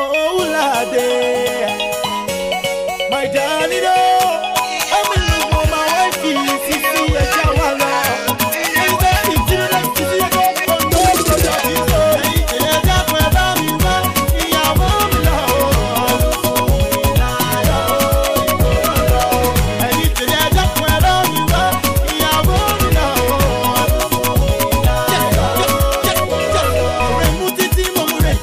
Oh, lade. My darling, oh, I'm in love with my wife. See, a jawala. And then it's in the city again. Oh, no, so that is all. And that's where I'm in. Yeah, mom, and it's in that's where I'm in. Yeah, mom, remove the team, I'm ready.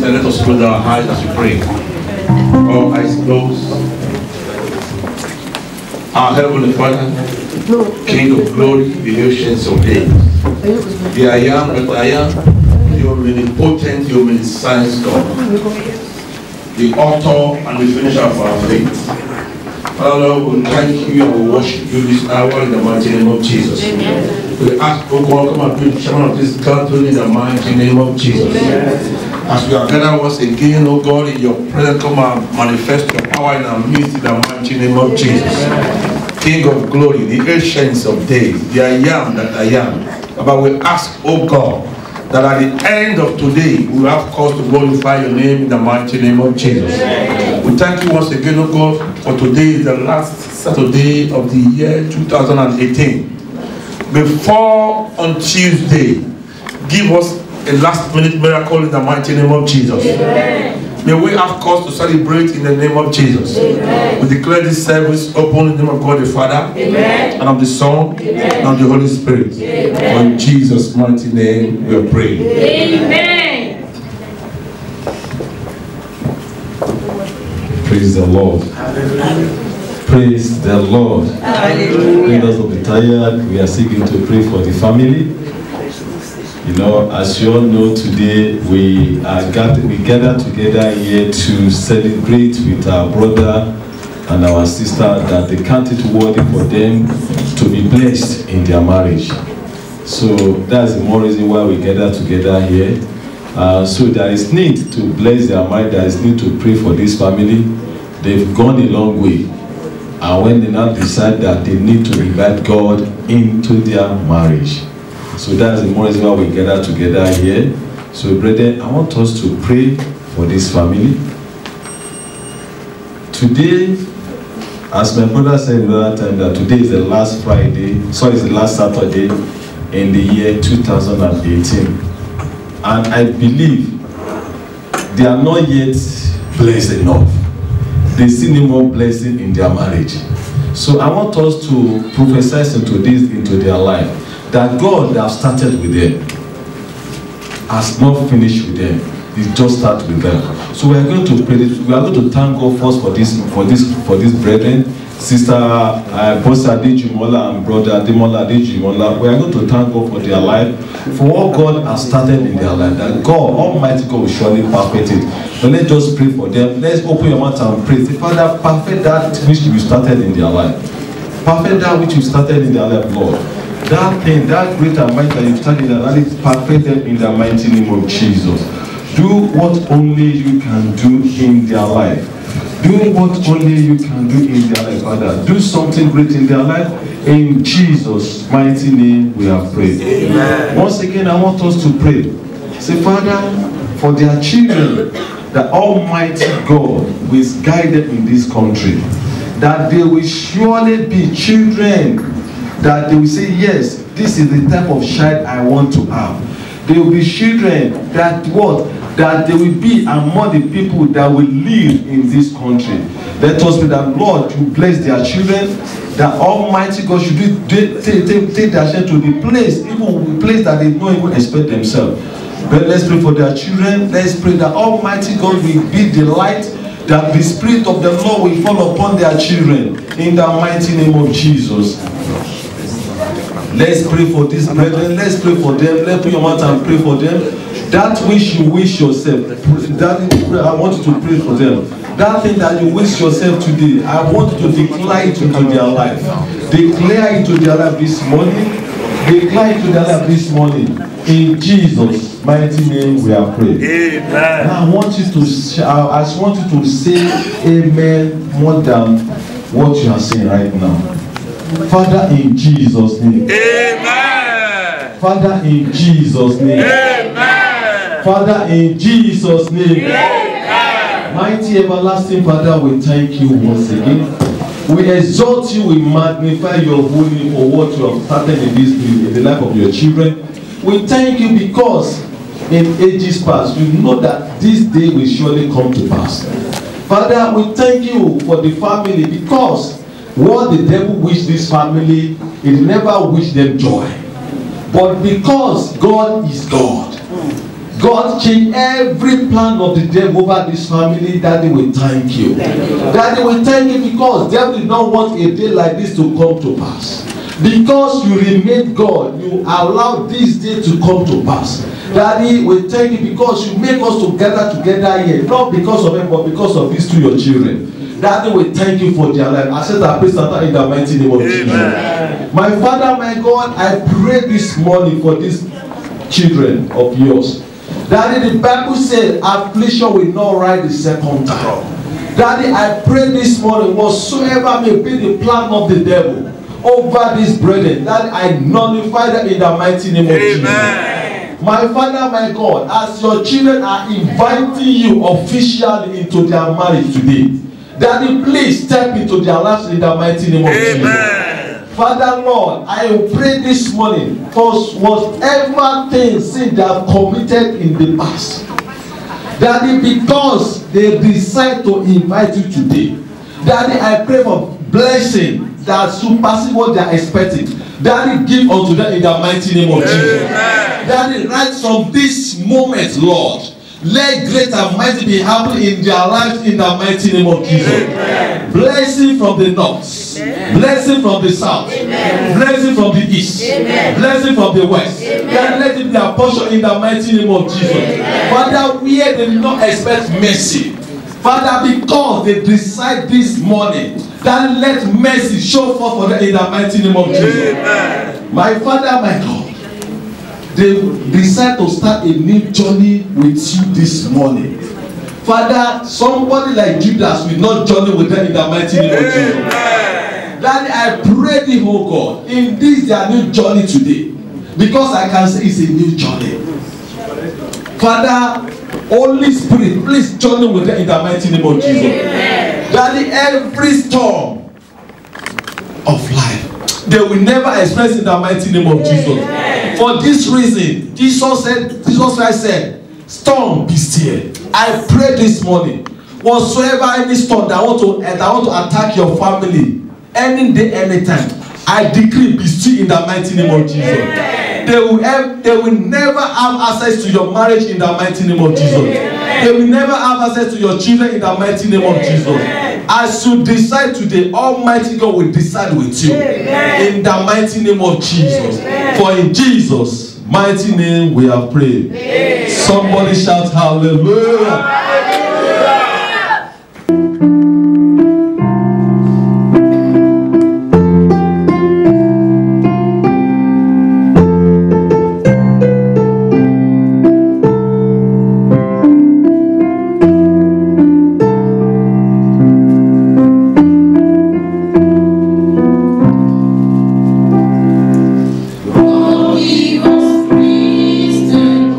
Let us close our eyes as we pray. All eyes closed. Our Heavenly Father, King of glory, the oceans of days, the I am that I am, the omnipotent, the omniscience God, the author and the finisher of our faith. Father, Lord, we thank you and we worship you this hour in the mighty name of Jesus. We ask, oh God, come and be the chairman of this gathering in the mighty name of Jesus. As we are gathered once again, oh God, in your presence, come and manifest your power in our midst in the mighty name of Jesus. King of glory, the ancients of days, the I am that I am. But we ask, oh God, that at the end of today, we will have cause to glorify your name in the mighty name of Jesus. We thank you once again, oh God, for today is the last Saturday of the year 2018. Before on Tuesday, give us a last-minute miracle in the mighty name of Jesus. Amen. May we have cause to celebrate in the name of Jesus. Amen. We declare this service open in the name of God the Father, Amen, and of the Son, Amen, and of the Holy Spirit. Amen. For in Jesus' mighty name we are praying. Amen. Praise the Lord. Hallelujah. Praise the Lord. Hallelujah. Let us not be tired. We are seeking to pray for the family. You know, as you all know, today we gather together here to celebrate with our brother and our sister that they count it worthy for them to be blessed in their marriage. So that's the more reason why we gather together here. So there is need to bless their marriage. There is need to pray for this family. They've gone a long way, and when they now decide that they need to invite God into their marriage. So that's the more reason why we gather together here. So brethren, I want us to pray for this family. Today, as my brother said the other time, that today is the last it's the last Saturday in the year 2018. And I believe they are not yet blessed enough. They see no more blessing in their marriage. So I want us to prophesy into their life, that God that started with them has not finished with them. He just started with them. So we are going to pray. We are going to thank God first for this brethren, Sister Bosa Adejimola and Brother Ademola Adejimola. We are going to thank God for their life, for what God has started in their life. That God, Almighty God, will surely perfect it. But let's just pray for them. Let's open your mouth and pray. Say, Father, perfect that which you started in their life. Perfect that which you started in their life, Lord. That thing, that great and mighty that you started in their life, perfect them in the mighty name of Jesus. Do what only you can do in their life. Do what only you can do in their life, Father. Do something great in their life. In Jesus' mighty name we have prayed. Amen. Once again, I want us to pray. Say, Father, for their children, the Almighty God will guide them in this country, that they will surely be children that they will say, yes, this is the type of child I want to have. There will be children that that they will be among the people that will live in this country. Let us pray that Lord, you bless their children, that Almighty God should take their children to the place, even the place that they don't even expect themselves. But let's pray for their children. Let's pray that Almighty God will be the light, that the Spirit of the Lord will fall upon their children in the mighty name of Jesus. Let's pray for these brethren. Let's pray for them. Let's put your mouth and pray for them. That which you wish yourself, that I want you to pray for them. That thing that you wish yourself today, I want you to declare it into their life. Declare it to their life this morning. Declare it to their life this morning. In Jesus' mighty name we are praying. Amen. Now I want you to say amen more than what you are saying right now. Father, in Jesus' name. Amen. Father, in Jesus' name. Amen. Father, in Jesus' name. Amen. Mighty everlasting Father, we thank you once again. We exalt you, we magnify your holy name for what you have started in this day, in the life of your children. We thank you because in ages past, we know that this day will surely come to pass. Father, we thank you for the family because what the devil wished this family, it never wished them joy. But because God is God, God changed every plan of the devil over this family. Daddy, we thank you. Daddy, we thank you because the devil did not want a day like this to come to pass. Because you remain God, you allow this day to come to pass. Daddy, we thank you because you make us to gather together here, not because of them, but because of these two your children. Daddy, we thank you for their life. I said that praise Satan in the mighty name of Jesus. My Father, my God, I pray this morning for these children of yours. Daddy, the Bible says affliction will not rise the second time. Daddy, I pray this morning, whatsoever may be the plan of the devil over these brethren, that I nullify them in the mighty name of Jesus. My Father, my God, as your children are inviting you officially into their marriage today, Daddy, please step into their lives in the mighty name of Jesus. Father, Lord, I will pray this morning for whatever things they have committed in the past. Daddy, because they decide to invite you today, Daddy, I pray for blessing that surpasses what they are expecting. Daddy, give unto them in the mighty name of Jesus. Daddy, right from this moment, Lord, let great and mighty be happening in their lives in the mighty name of Jesus. Amen. Blessing from the north, blessing from the south, blessing from the east, blessing from the west. God, let it be a portion in the mighty name of Jesus. Father, where they do not expect mercy, Father, because they decide this morning, that let mercy show forth for them in the mighty name of Jesus. My Father, my God, they decide to start a new journey with you this morning. Father, somebody like Judas will not journey with them in the mighty name of Jesus. Daddy, I pray thee, oh God, in this their new journey today, because I can say it's a new journey. Father, Holy Spirit, please journey with them in the mighty name of Jesus. Daddy, every storm of life, they will never experience in the mighty name of Jesus. For this reason, Jesus Christ said, storm be still. I pray this morning, whatsoever any storm that want to attack your family, any day, anytime, I decree be still in the mighty name of Jesus. They will never have access to your marriage in the mighty name of Jesus. They will never have access to your children in the mighty name of Jesus. As you decide today, Almighty God will decide with you in the mighty name of Jesus. For in Jesus' mighty name we have prayed. Somebody shout hallelujah. He was priest and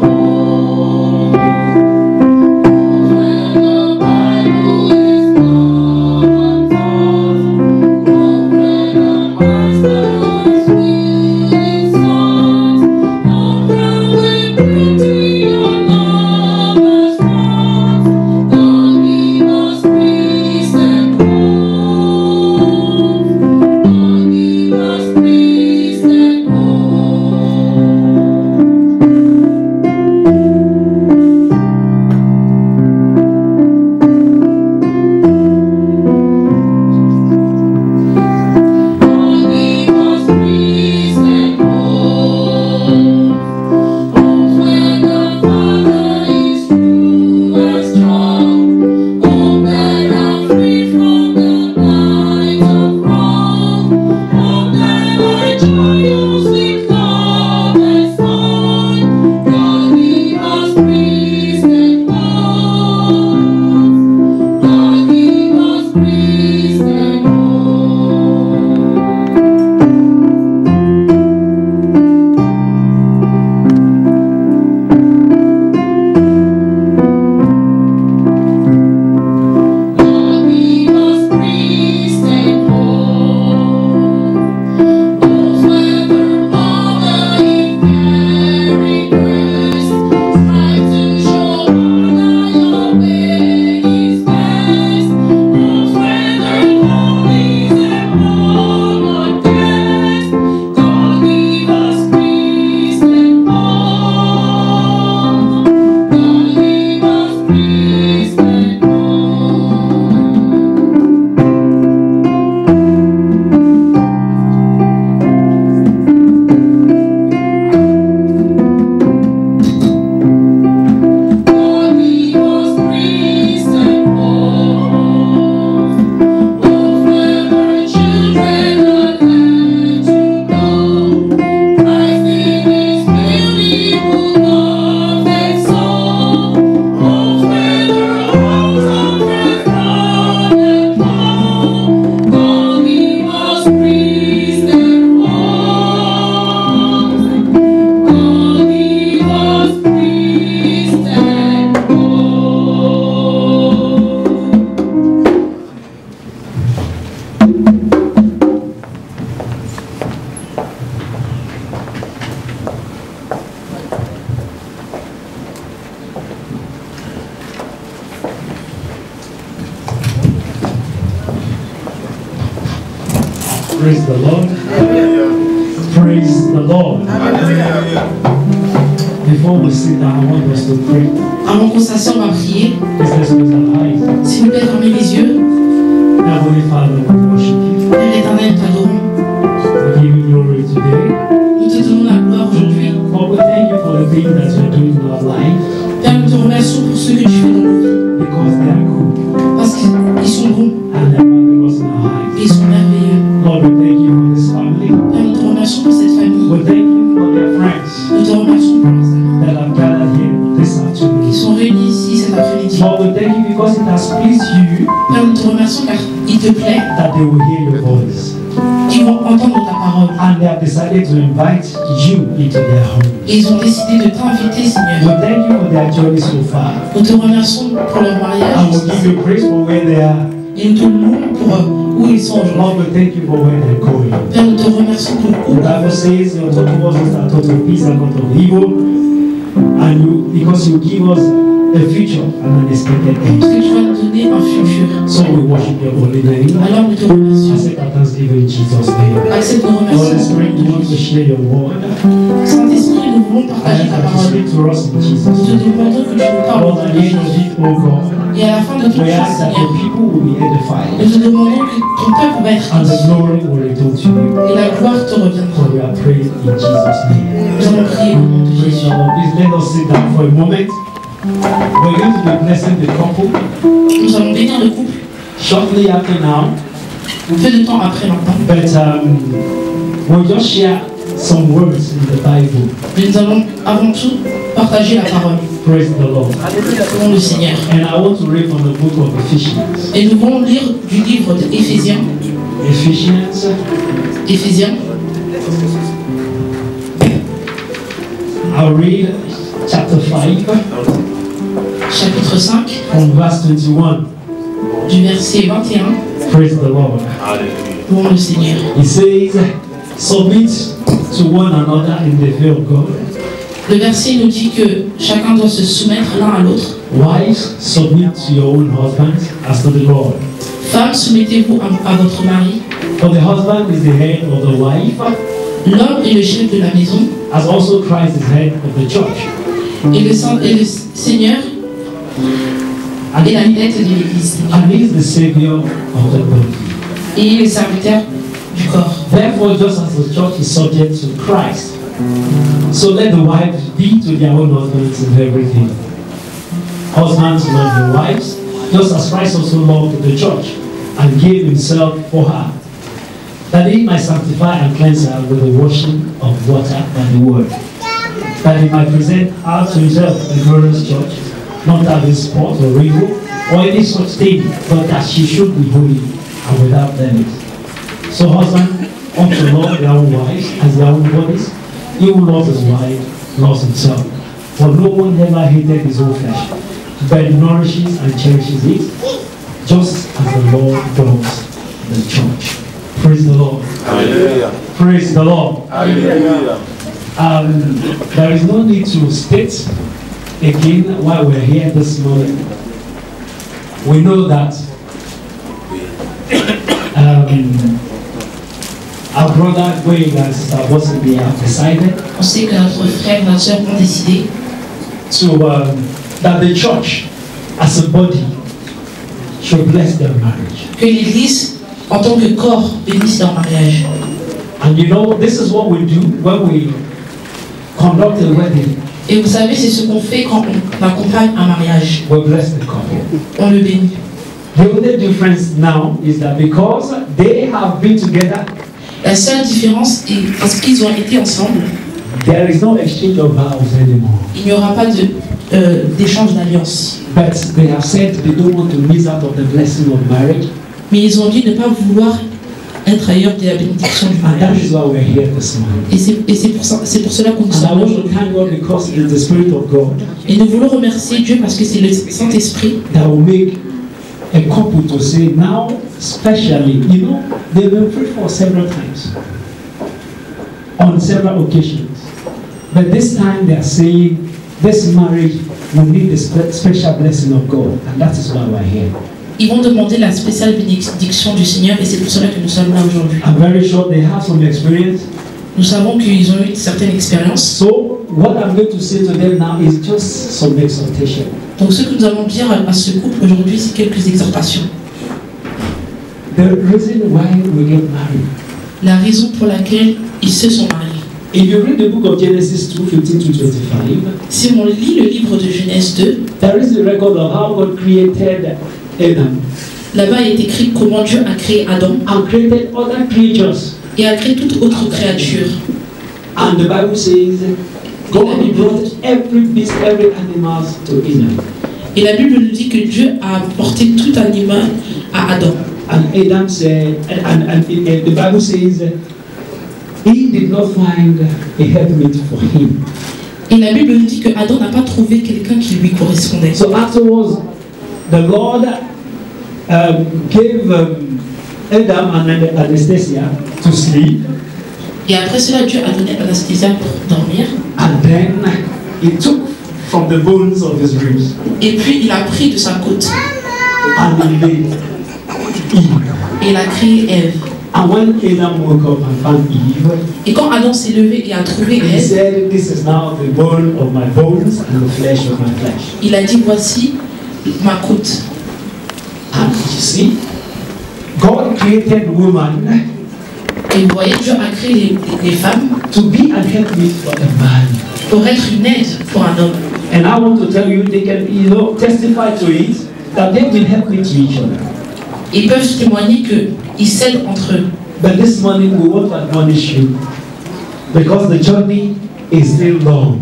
Praise the Lord. Praise the Lord. Before we sit down, I want us to pray. Avant qu'on s'assure, on va prier. Let's close our eyes. S'il vous plaît, fermez les yeux. Heavenly Father, we worship you. Père éternel, t'adorons. We give you glory today. Nous te donnons la gloire aujourd'hui. Lord, we thank you for the things that you're doing in our life Père, nous te remercions pour ce que tu fais dans nos vies. because they are good Parce qu'ils sont bons and they're marvelous in our et eyes. ils sont merveilleux. Lord, we thank you for this family. Père, nous te remercions pour cette famille. We thank you for their friends Nous te remercions pour leurs amis that have gathered here this afternoon. qui sont réunis ici cet après-midi. Lord, we thank you because it has pleased you Père, nous te remercions car il te plaît that they will hear your voice. qu'ils vont entendre ta parole. And they have decided to invite you into their home. Et ils ont décidé de t'inviter, We Seigneur. thank you for their journey so far. Nous te remercions pour leur And mariage. we give you praise for where they are. Et nous te louons pour où ils sont Lord, aujourd'hui. we thank you for where they're going. Père, nous te remercions pour où The Bible says your thought towards us are thought of peace and not of evil. And you, because you give us a future and an expected end. parce que tu vas nous donner un futur. So we worship your holy name. Alors nous te remercions. Accept our thanksgiving in Jesus' name. Accepte nos Holy remerciements. Spirit, we want to share your word. Saint-Esprit, nous voulons And partager ta that you parole. speak to us in Nous Jesus' te name. demandons que tu nous parles Lord, dans at ta the end of vie. it, oh God, Et à la fin de toute we chose, ask that Seigneur, the people will be edified nous te demandons que ton peuple va être and the édifié. glory will return to you. Et la gloire te reviendra. For we are praying in Jesus' name. Nous allons prier au nom de Praise Jésus. the Lord. Please let us sit down for a moment. We're going to be blessing the couple Nous allons bénir le couple shortly after now, peu de temps après maintenant. but we'll just share some words in the Bible. Mais nous allons avant tout partager la parole. Praise the Lord. Au nom du Seigneur. And I want to read from the book of Ephesians. Et nous allons lire du livre d'Éphésiens. Éphésiens. I'll read chapter 5 Chapitre 5, from verse 21. du verset 21. Praise the Lord. Au nom du Seigneur. He says, submit to one another in the fear of God. Le verset nous dit que chacun doit se soumettre l'un à l'autre. Wives, submit to your own husbands as to the Lord. Femmes, soumettez-vous à votre mari. For the husband is the head of the wife, L'homme est le chef de la maison. as also Christ is head of the church. Et le Seigneur est la tête de l'Église. And he is the Savior of the body. Et il est le serviteur du corps. Therefore, just as the church is subject to Christ, so let the wives be to their own husbands in everything. Husbands love their wives, just as Christ also loved the church and gave himself for her, that he might sanctify and cleanse her with the washing of water and the word, that he might present her to himself a glorious church, not having spot or wrinkle or any such thing, but that she should be holy and without blemish. So husbands ought to love their own wives as their own bodies. He who loves his wife loves himself. For no one ever hated his own flesh, but nourishes and cherishes it, just as the Lord does the church. Praise the Lord. Hallelujah. Praise the Lord. Hallelujah. There is no need to state again why we're here this morning. We know that our brother Wayne and Sister Bossy have decided On sait que notre frère et notre soeur ont décidé to that the church as a body should bless their marriage. que l'Église, en tant que corps, bénisse leur mariage. And you know, this is what we do when we conduct a wedding. Et vous savez, c'est ce qu'on fait quand on accompagne un mariage. We bless the couple. On le bénit. The only difference now is that because they have been together, La seule différence est parce qu'ils ont été ensemble, there is no exchange of vows anymore. il n'y aura pas d'échange d'alliance. But they have said they don't want to miss out on the blessing of marriage. Mais ils ont dit ne pas vouloir être ailleurs de la bénédiction du And that mariage. is why we're here this morning. Et c'est pour cela qu'on nous And I sommes là want to aujourd'hui. thank God because it's the Spirit of God Et nous voulons remercier Dieu parce que c'est le Saint-Esprit that will make a couple to say now, especially, you know, they've been prayed for several times, on several occasions. But this time they are saying this marriage will need the special blessing of God, and that is why we're here. Ils vont demander la spéciale bénédiction du Seigneur et c'est pour cela que nous sommes là aujourd'hui. I'm very sure they have some experience. Nous savons qu'ils ont eu une certaine expérience. So what I'm going to say to them now is just some exhortation. Donc ce que nous allons dire à ce couple aujourd'hui, c'est quelques exhortations. The reason why we get married. La raison pour laquelle ils se sont mariés. If you read the book of Genesis 2:15-25, si on lit le livre de Genèse 2, there is a record of how God created Adam. Là-bas est écrit comment Dieu a créé Adam and created other creatures. Et a créé toute autre créature. And the Bible says God brought every beast, every animal to Adam. Et la Bible nous dit que Dieu a apporté tout animal à Adam. And Adam said, and the Bible says, he did not find a helpmate for him. Et la Bible nous dit que Adam n'a pas trouvé quelqu'un qui lui correspondait. So afterwards, the Lord gave Adam and Anastasia to sleep. Et après cela, Dieu a donné Anastasia pour dormir. And then he took from the bones of his ribs. Et puis il a pris de sa côte. And he made Eve. Et il a créé Ève. And when Adam woke up and found Eve, et quand Adam s'est levé et a trouvé he Ève, said, "This is now the bone of my bones and the flesh of my flesh." Il a dit, voici ma côte. And you see, God created woman. Et vous voyez, Dieu a créé les femmes to be an helpmate for a man. Pour être une aide pour un homme. And I want to tell you, they can, testify to it that they will help me to each other. Ils peuvent témoigner qu'ils s'aident entre eux. But this morning we want to admonish you because the journey is still long.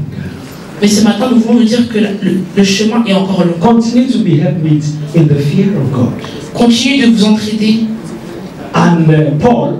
Mais ce matin, nous voulons vous dire que le chemin est encore long. Continue to be helpmates in the fear of God. Continuez de vous entraider. And Paul,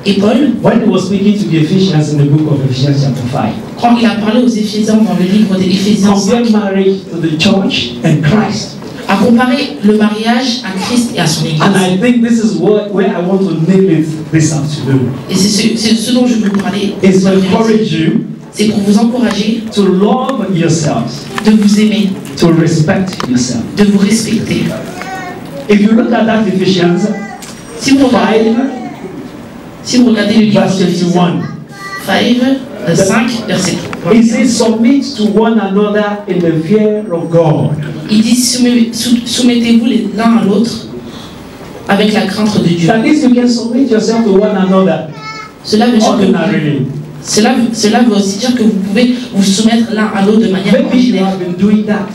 et Paul, when he was speaking to the Ephesians in the book of Ephesians chapter 5, quand il a parlé aux Éphésiens dans le livre des Éphésiens 5, compare marriage to the church and Christ. A comparer le mariage à Christ et à son Église. And I think this is where I want to nail it this afternoon. Et c'est ce dont je veux vous parler. It's to encourage you. C'est pour vous encourager. To love yourselves. De vous aimer. To respect yourself. De vous respecter. If you look at that Ephesians, si vous regardez le livre d'Éphésiens 5, verset 3. It says, submit to one another in the fear of God. Il dit, soumettez-vous l'un à l'autre avec la crainte de Dieu. At least you can submit yourself to one another. Cela veut aussi dire que vous pouvez vous soumettre l'un à l'autre de manière ordinaire.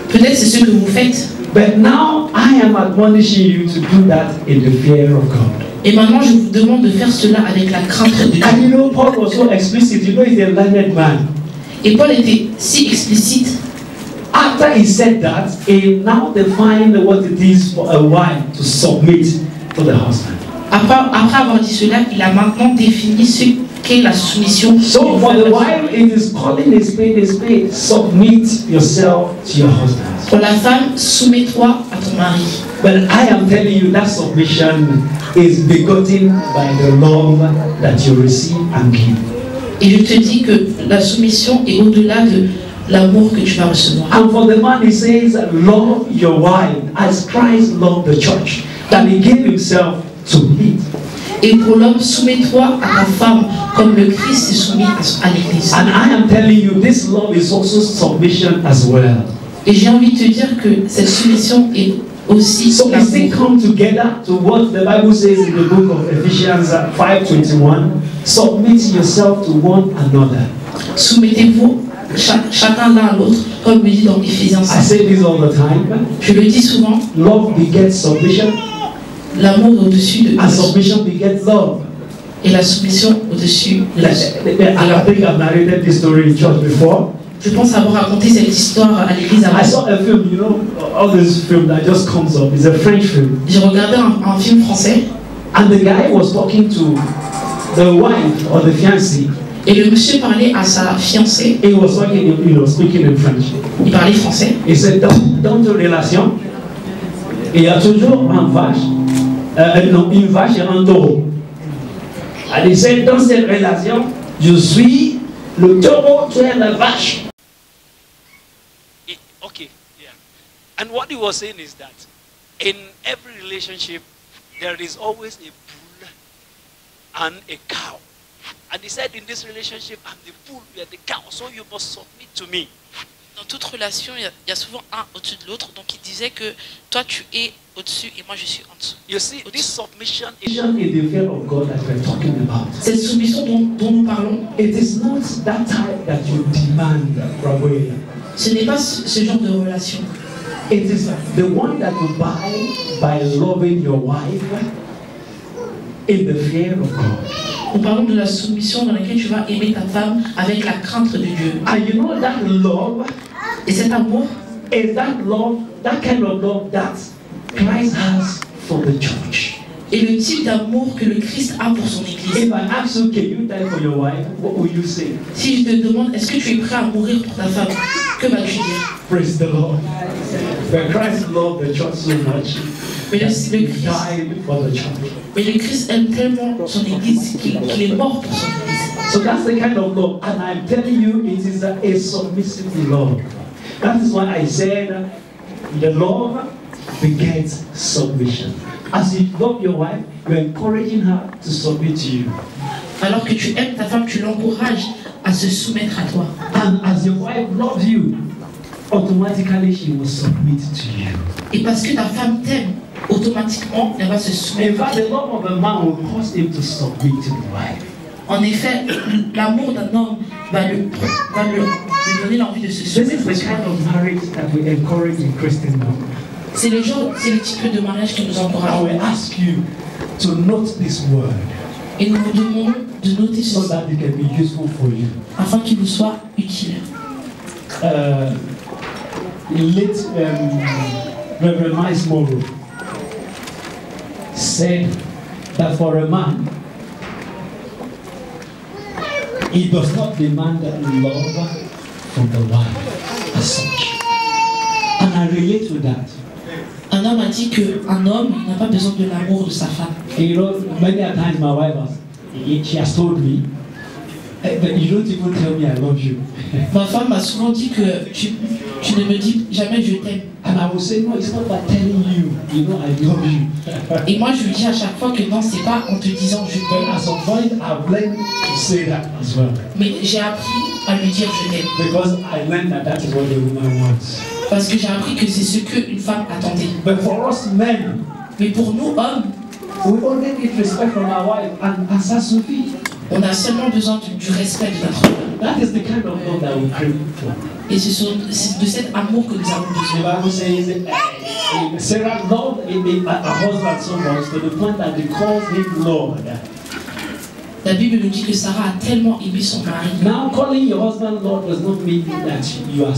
Peut-être c'est ce que vous faites. But now I am admonishing you to do that in the fear of God. Et maintenant, je vous demande de faire cela avec la crainte de Dieu. And you know, Paul was so explicit. You know, he's a learned man. Et Paul était si explicite. After he said that, he now defined what it is for a wife to submit to the husband. Après avoir dit cela, il a maintenant défini ce qu'est la soumission. So for the wife, it is calling a spade a spade. Submit yourself to your husband. Pour la femme, soumets-toi à ton mari. But I am telling you that submission is begotten by the love that you receive and give. Et je te dis que la soumission est au-delà de l'amour que tu vas recevoir. And for the man, he says, love your wife as Christ loved the church, that he gave himself to it. Et pour l'homme, soumets-toi à ta femme comme le Christ s'est soumis à l'Église. And I am telling you, this love is also submission as well. Et j'ai envie de te dire que cette soumission est aussi so we still come together to what the Bible says in the book of Ephesians 5:21. Submit yourself to one another. Soumettez-vous chacun l'un à l'autre, comme il dit dans Éphésiens 5. I say this all the time. Je le dis souvent. Love begets submission. L'amour au-dessus de and submission begets love. Et la soumission au-dessus de la. I think I've narrated this story in church before. Je pense avoir raconté cette histoire à l'église avant. I saw a film, you know, all this film that just comes up. It's a French film. J'ai regardé un film français. And the guy was talking to the wife or the fiancée. Et le monsieur parlait à sa fiancée. He was talking, speaking in French. Il parlait français. He said, dans une relation, il y a toujours une vache et un taureau. And he said, dans cette relation, je suis le taureau, tu es la vache. Okay, yeah. And what he was saying is that In every relationship, there is always a bull and a cow. And he said, in this relationship, I'm the bull, you are the cow, so you must submit to me. Dans toute relation, il y a souvent un au-dessus de l'autre. Donc il disait que toi tu es au-dessus et moi je suis en dessous. You see, this submission is... The fear of God that we're talking about. Cette soumission dont nous parlons, It is not that type that you demand from me. ce n'est pas ce genre de relation. It is the one that you buy by loving your wife in the fear of God. Nous parlons de la soumission dans laquelle tu vas aimer ta femme avec la crainte de Dieu. And you know that love Et cet amour, is that kind of love that Christ has for the church. est le type d'amour que le Christ a pour son Église. If I ask you, can you die for your wife? What will you say? Si je te demande, est-ce que tu es prêt à mourir pour ta femme, que vas-tu dire? Praise the Lord. But Christ loved the church so much. Mais le He Christ, died for the church. mais le Christ aime tellement son Église qu'il est mort pour son Église. So that's the kind of love, and I'm telling you, it is a submissive love. That is why I said the love begets submission. As you love your wife, you're encouraging her to submit to you. Alors que tu aimes ta femme, tu l'encourages à se soumettre à toi. And as your wife loves you, automatically she will submit to you. Et parce que ta femme t'aime, automatiquement elle va se In soumettre. fact, the love of a man will cause him to submit to the wife. En effet, l'amour d'un homme va lui donner l'envie de se This soumettre. is the kind of marriage that we encourage in Christendom. C'est le type de mariage que nous I encourageons. will ask you to note this word Et nous vous demandons de noter so ceci that it can be useful for you. afin qu'il vous soit utile. Late Reverend Miles Morrow said that for a man, he does not demand love from the wife as such. And I relate to that. Un homme a dit qu'un homme n'a pas besoin de l'amour de sa femme. You know, many a times my wife she has told me, but you don't even tell me I love you. Ma femme m'a souvent dit que tu ne me dis jamais je t'aime. And I will say, no, it's not by telling you, you know, I love you. Et moi je lui dis à chaque fois que non, c'est pas en te disant je But t'aime. at some point, I've learned to say that as well. Mais j'ai appris à lui dire je t'aime. Because I learned that that is what the woman wants. Parce que j'ai appris que c'est ce qu'une femme attendait. But for us men, Mais pour nous hommes, we only need respect from our wife, and ça suffit. on a seulement besoin du respect de notre femme. That is the kind of love that we crave for. Et c'est de cet amour que nous avons The besoin. Bible says Sarah loved her husband so much to the point that they called him Lord. La Bible nous dit que Sarah a tellement aimé son mari. Now, calling your husband Lord does not mean that you are,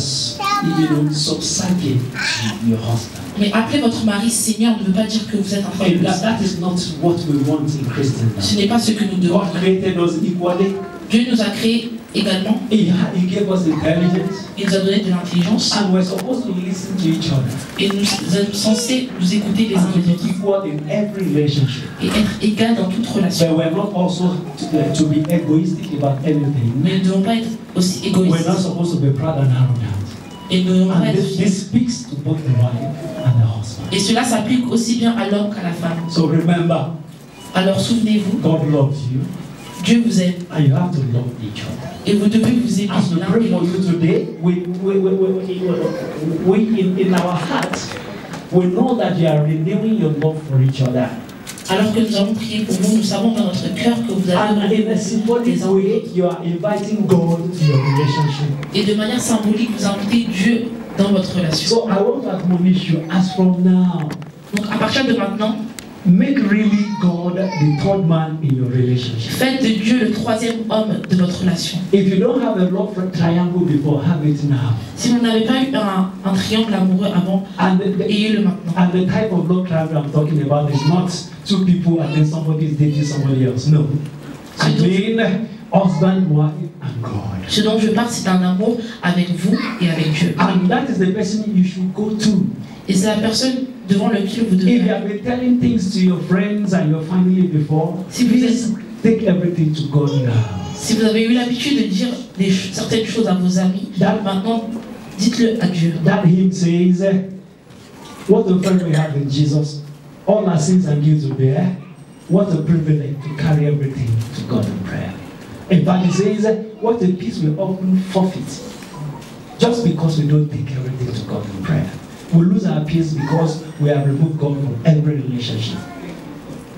subservient to your husband. Mais appeler votre mari Seigneur ne veut pas dire que vous êtes un frère. And that is not what we want in Christendom. Ce n'est pas ce que nous devons. God created us equally. Dieu nous a créés également. He gave us intelligence, Il nous a donné de l'intelligence. and we're supposed to listen to each other Et nous sommes censés nous écouter les uns and to les be autres. equal in every relationship. Et être égal dans toute But relation. we're not also to be egoistic about anything. Mais nous ne devons pas être aussi We're égoïstes. not supposed to be proud and arrogant. Et nous ne devons pas And être this fiers. speaks to both the wife and the husband. Et cela s'applique aussi bien à l'homme qu'à la femme. So remember, Alors souvenez-vous, God loves you, Dieu vous aime. and you have to love each other. Et vous devez vous aimer As we l'un pray et for l'autre. you today, in our hearts, we know that you are renewing your love for each other. Alors que nous avons prié pour vous, nous savons dans notre cœur que vous And avez in a symbolic way, you are inviting God to your relationship. et de manière symbolique, vous invitez Dieu dans votre relation. So I want to admonish you, as from now, Donc à partir de maintenant, make really God the third man in your relationship. faites de Dieu le troisième homme de votre relation. If you don't have a love triangle before, have it now. Si vous n'avez pas eu un triangle amoureux avant, And ayez-le maintenant. and the type of love triangle I'm talking about is not two people and then somebody is dating somebody else. No. I mean husband, wife, and God. Ce dont je parle, c'est un amour avec vous et avec Dieu. And that is the person you should go to. Et c'est la personne devant laquelle vous devez If you aller. have been telling things to your friends and your family before, Si vous please take everything to God now. Si vous avez eu l'habitude de dire certaines choses à vos amis, maintenant dites-le à Dieu. That hymn says, What a friend we have in Jesus. All our sins and guilt to bear. What a privilege to carry everything to God in prayer. In fact, he says, what a peace we often forfeit just because we don't take everything to God in prayer. We lose our peace because we have removed God from every relationship.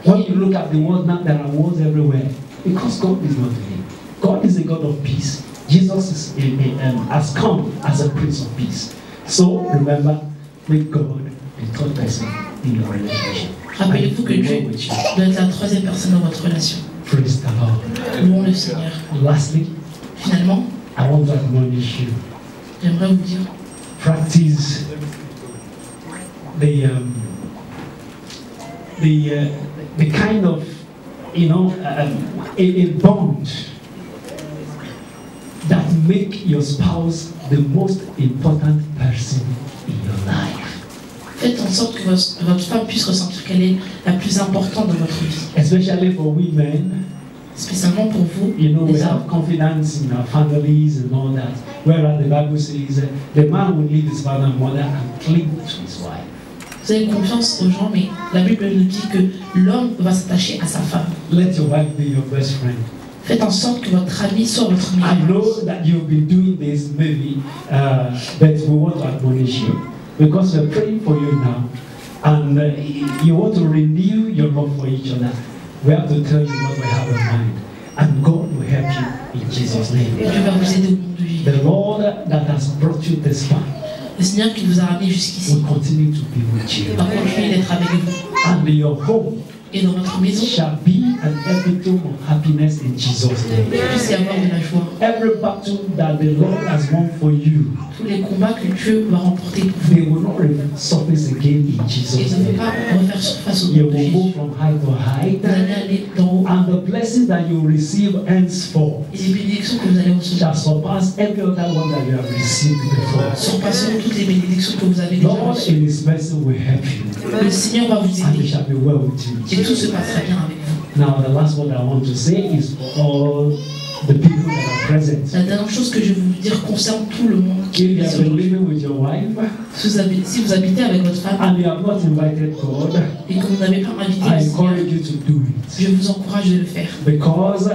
When you look at the world now, there are wars everywhere because God is not there. God is a God of peace. Jesus has come as a Prince of Peace. So remember, make God the third person in your relationship. Rappelez-vous que Dieu doit être la troisième personne dans votre relation. Praise the Lord. Louons le Seigneur. Lastly, Finalement, I want to admonish you. j'aimerais vous dire, Practice the kind of, a bond that make your spouse the most important person in your life. faites en sorte que votre femme puisse ressentir qu'elle est la plus importante dans votre vie. Especially for women, Spécialement pour vous, we les have hommes. confidence in our families and all that. Whereas the Bible says the man will leave his father and mother and cling to his wife. Vous avez confiance aux gens, mais la Bible nous dit que l'homme va s'attacher à sa femme. Let your wife be your best friend. Faites en sorte que votre ami soit votre I meilleur know ami. that you've been doing this maybe, but we want to admonish you because we're praying for you now, and you want to renew your love for each other. We have to tell you what we have in mind, and God will help you in Jesus' name. Dieu va vous aider au monde de vie. The Lord that has brought you this far Le Seigneur qui vous a ramené jusqu'ici will continue to be with you, va continuer d'être avec vous. and your home Et dans votre maison, shall be an epitome of happiness in Jesus' il name. puisse y avoir de la joie. Every battle that the Lord has won for you, Tous les combats que Dieu va remporter pour vous, they will not surface again in et Jesus' ne vont name. pas refaire surface au You nom de will go Jésus. from height to height, Vous allez aller d'en haut. and the blessings that you will receive henceforth Et les bénédictions que vous allez recevoir shall surpass every other one that you have received before. surpasseront toutes les bénédictions que vous avez déjà Lord, reçues. in His mercy, will help you, Le Seigneur va vous and it aider shall be well with you. et tout se passera bien avec vous. Now, the last word I want to say is for all the people that are present. La dernière chose que je vais vous dire concerne tout le monde qui If you est have sur been vous. living with your wife Si vous habitez avec votre femme and you have not invited God, et que vous n'avez pas invité I le Seigneur, encourage you to do it. je vous encourage de le faire. Because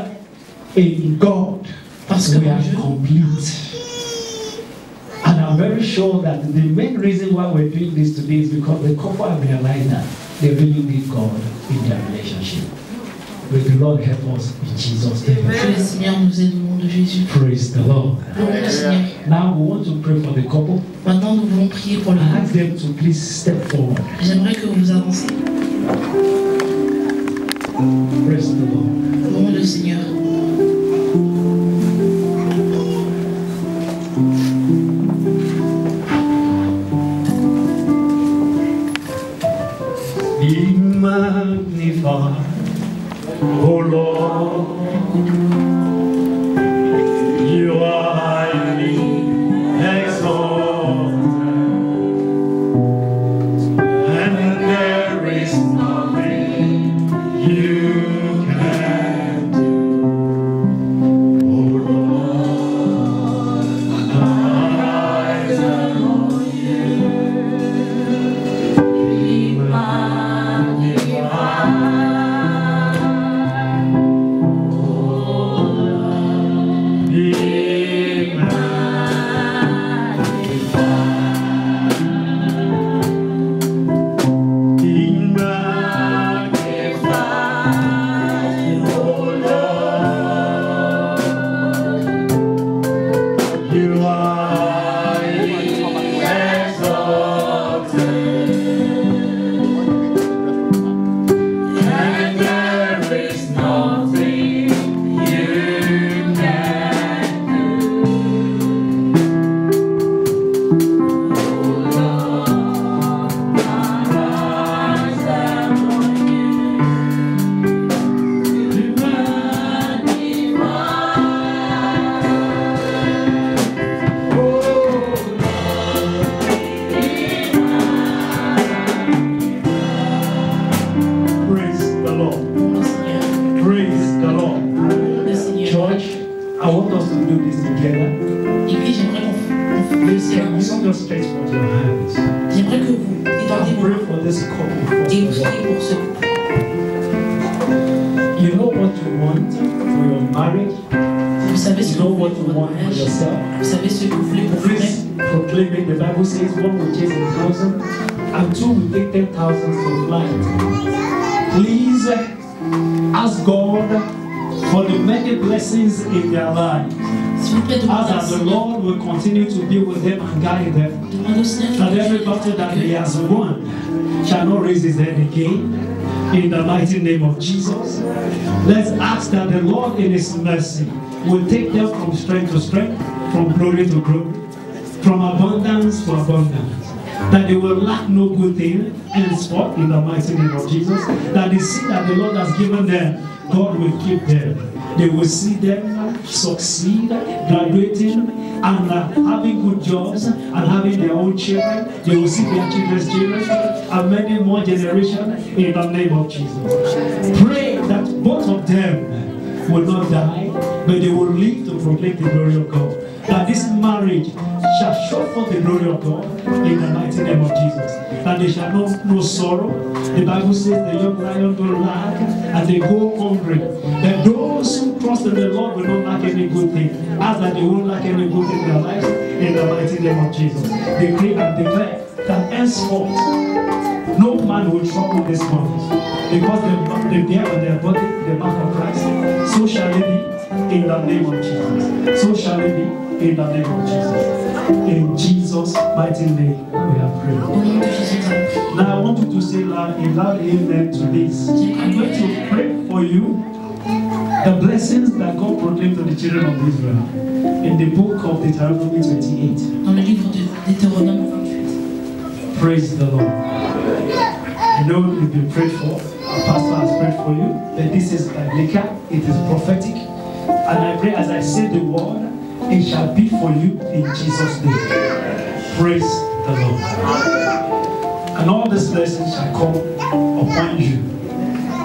in God, Parce que we mon are Dieu, complete. And I'm very sure that the main reason why we're doing this today is because the couple have realized that they really need God in their relationship. May the Lord help us in Jesus' name. que le Seigneur nous aide au nom de Jésus. Praise the Lord. Louons le Seigneur. Now we want to pray for the couple. Maintenant, nous voulons prier pour le I couple. ask them to please step forward. J'aimerais que vous avanciez. Praise the Lord. Louons le Seigneur. Be magnified, O Lord. You are highly exalted, and there is nothing you can do, O Lord. Our eyes are on you. Be magnified, O Lord. Be magnified. Be magnified, O Lord. You are highly exalted, and there is nothing you can do. O Lord, our eyes are on you. Be magnified, O Lord. Praise the Lord. Louons le Seigneur. Praise the Lord. Louons le Seigneur. Church, I want us to do this together. Église, j'aimerais qu'on fasse Please, cela can you ensemble. just stretch forth your hands? J'aimerais que vous étendez couple. et priez pour ce couple. You know what you want for your marriage. Vous savez ce You que know vous what voulez you pour want votre for mariage. yourself. Vous savez ce que vous voulez pour Please vous-même. proclaim it. The Bible says one will chase 1,000 and two will take 10,000 to flight. Please ask God for the many blessings in their life. S'il vous plaît, demandez As au the Seigneur. Lord will continue to be with them and guide them. Demandez au Seigneur. That every battle that he has won shall not raise his head again. In the mighty name of Jesus. Let's ask that the Lord in his mercy will take them from strength to strength, from glory to glory, from abundance to abundance. That they will lack no good thing henceforth in the mighty name of Jesus. That the seed that the Lord has given them, God will keep them. They will see them succeed, graduating, and having good jobs, and having their own children. They will see their children's children, and many more generations in the name of Jesus. Pray that both of them will not die, but they will live to proclaim the glory of God. That this marriage shall show forth the glory of God in the mighty name of Jesus. That they shall know no sorrow. The Bible says the young lion don't lack and they go hungry. That those who trust in the Lord will not lack any good thing. As that they won't lack any good thing in their lives in the mighty name of Jesus. Decree and declare that henceforth no man will trouble this month. Because they bear on their body the mark of Christ. So shall it be in the name of Jesus. So shall it be in the name of Jesus. In Jesus' mighty name we have prayed. Au nom de Jésus, nous avons prié. Now I want you to say loud, a loud amen to this. I'm going to pray for you the blessings that God proclaimed to the children of Israel in the book of Deuteronomy 28. Dans le livre de Deutéronome 28. Praise the Lord. I know you've been prayed for. Our pastor has prayed for you. But this is biblical. It is prophetic. And I pray as I say the word, it shall be for you in Jesus' name. Praise the Lord. And all these blessings shall come upon you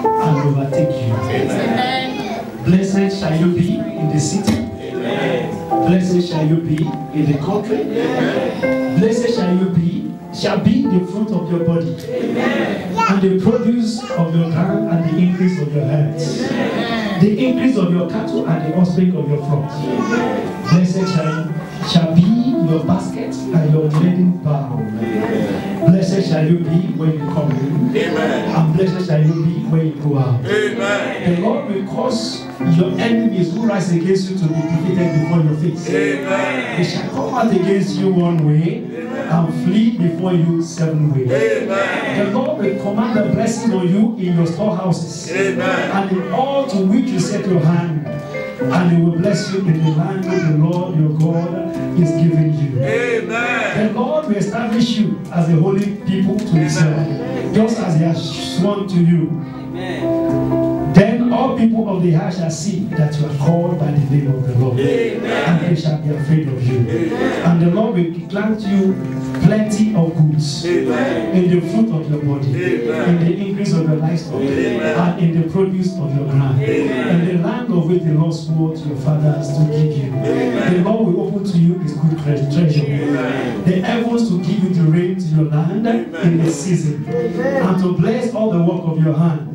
and overtake you. Amen. Blessed shall you be in the city. Blessed shall you be in the country. Blessed shall be the fruit of your body. And the produce of your ground and the increase of your herds. The increase of your cattle and the offspring of your flocks. Blessed shall be your basket and your kneading bowl. Blessed shall you be when you come in. And blessed shall you be when you go out. The Lord will cause your enemies who rise against you to be defeated before your face. They shall come out against you one way and flee before you 7 ways. The Lord will command a blessing on you in your storehouses and in all to which you set your hand. And He will bless you in the land that the Lord your God is giving you. The Lord will establish you as a holy people to Himself, just as He has sworn to you. Then all people of the earth shall see that you are called by the name of the Lord, and they shall be afraid of you. And the Lord will grant you plenty of goods in the fruit of your body, in the increase of your livestock, and in the produce of your ground, in the land of which the Lord swore to your fathers to give you. The Lord will open to you His good treasure, the heavens to give you the rain to your land in the season, and to bless all the work of your hand.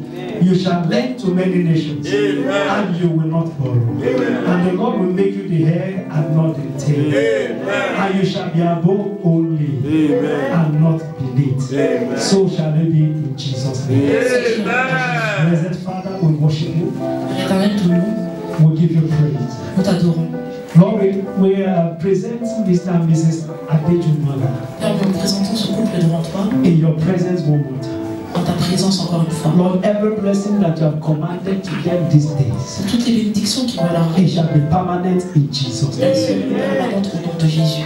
You shall lend to many nations, and you will not borrow. And the Lord will make you the head and not the tail. And you shall be above only, and not beneath. So shall it be in Jesus' name. Blessed Father, we worship you. Éternel, tout le monde, We give you praise. nous t'adorons. Lord, we are presenting Mr. and Mrs. Adejumala Père, nous présentons ce couple devant toi, in your presence one more time. en ta présence encore une fois. Lord, every blessing that you have commanded to them these days, Toutes les bénédictions qui vont leur it arriver, shall be permanent in Jesus' elles name. seront permanentes au nom de Jésus.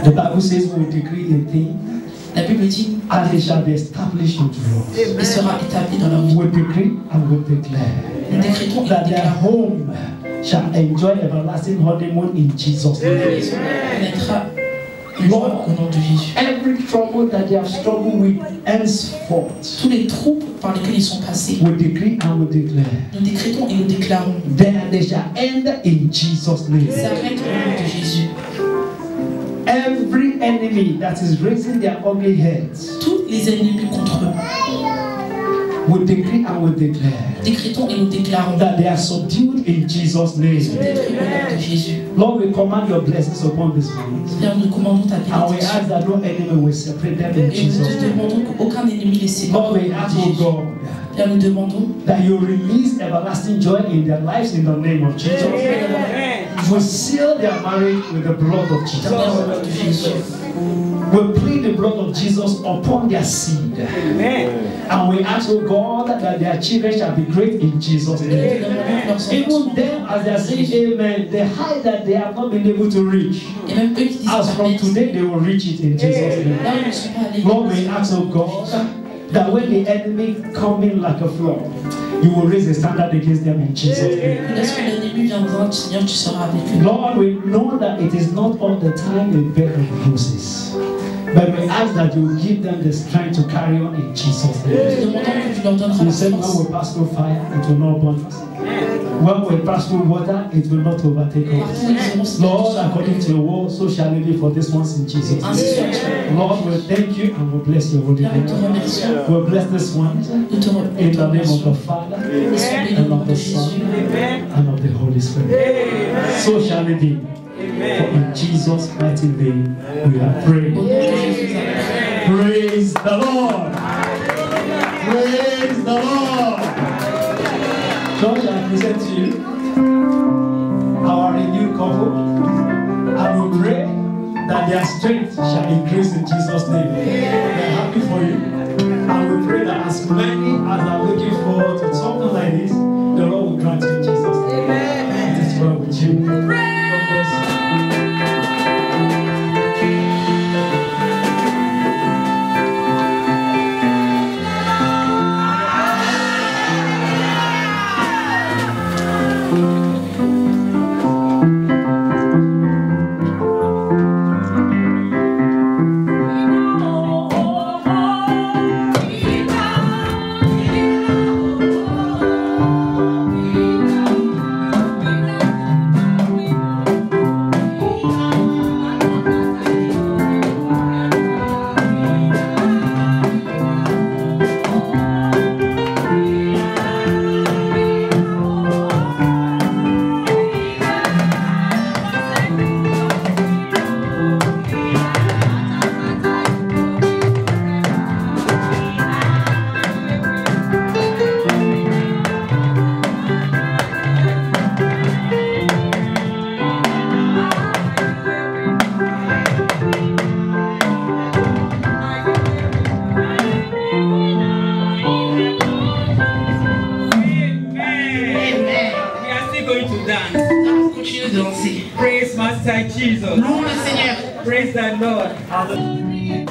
The Bible says we decree a thing La Bible dit, and it shall be established unto us. il sera établi dans leur vie. We decree and we declare Nous décrétons et that nous their déclarons home shall enjoy everlasting honeymoon in Jesus' que la name. maison connaîtra une joie au nom de Jésus. Every trouble that they have struggled with henceforth, Tous les troubles par lesquels ils sont passés, we decree and we declare nous décrétons et nous déclarons, that they shall end in Jesus' name. s'arrête au nom de Jésus. Every enemy that is raising their ugly heads, Tous les ennemis contre eux, We decree and we declare Décrétons et nous déclarons that they are subdued in Jesus' name. d'être au nom de Jésus. Lord, we command your blessings upon this man. Seigneur, nous commandons ta And we bénédiction. ask that no enemy will separate them in Et nous Jesus' te name. demandons qu'aucun ennemi les sépare. Lord, we ask, oh God, Seigneur, nous demandons that you release everlasting joy in their lives in the name of Jesus. We seal their marriage with the blood of Jesus. dans le nom de Jésus. We plead the blood of Jesus upon their seed. And we ask, oh God, that their children shall be great in Jesus' Et name. nous demandons que leurs enfants Even soient them, as they are saying amen, the height that they have not been able to reach, Et même eux qui disent as from Amen, today they will reach it in Jesus' name. là où ils ne sont pas allés. Lord, we ask, oh God, that when the enemy come in like a flood, you will raise a standard against them in Jesus' name. Lorsque l'ennemi viendra, Seigneur, tu seras avec eux. Lord, we know that it is not all the time a bed of roses. But we ask that you will give them the strength to carry on in Jesus' Nous name. te demandons que tu leur donneras You la said when force. we pass through fire, it will not burn us. When we pass through water, it will not overtake us. Partout où ils iront, Seigneur, Lord, tu seras according avec to eux. your word, so shall it be for this ones in Jesus' Ainsi name. soit-il. Lord, we thank you and we bless your holy Seigneur, nous te name. remercions. We bless this one Nous te in the name of the remercions. Father Et sois béni au and nom of de the Son Jésus. and of the Holy Spirit. So shall it be. For in Jesus' mighty name we are Au nom praying. de Jésus, amen. Praise the Lord. Praise the Lord. Church, I present to you our renewed couple. And we pray that their strength shall increase in Jesus' name. We are happy for you. And we pray that as many as are looking forward to something like this, the Lord will grant you in Jesus' name. It is well with you. God bless you. Praise Master Jesus. Louons le Seigneur. Praise the Lord. Hallelujah.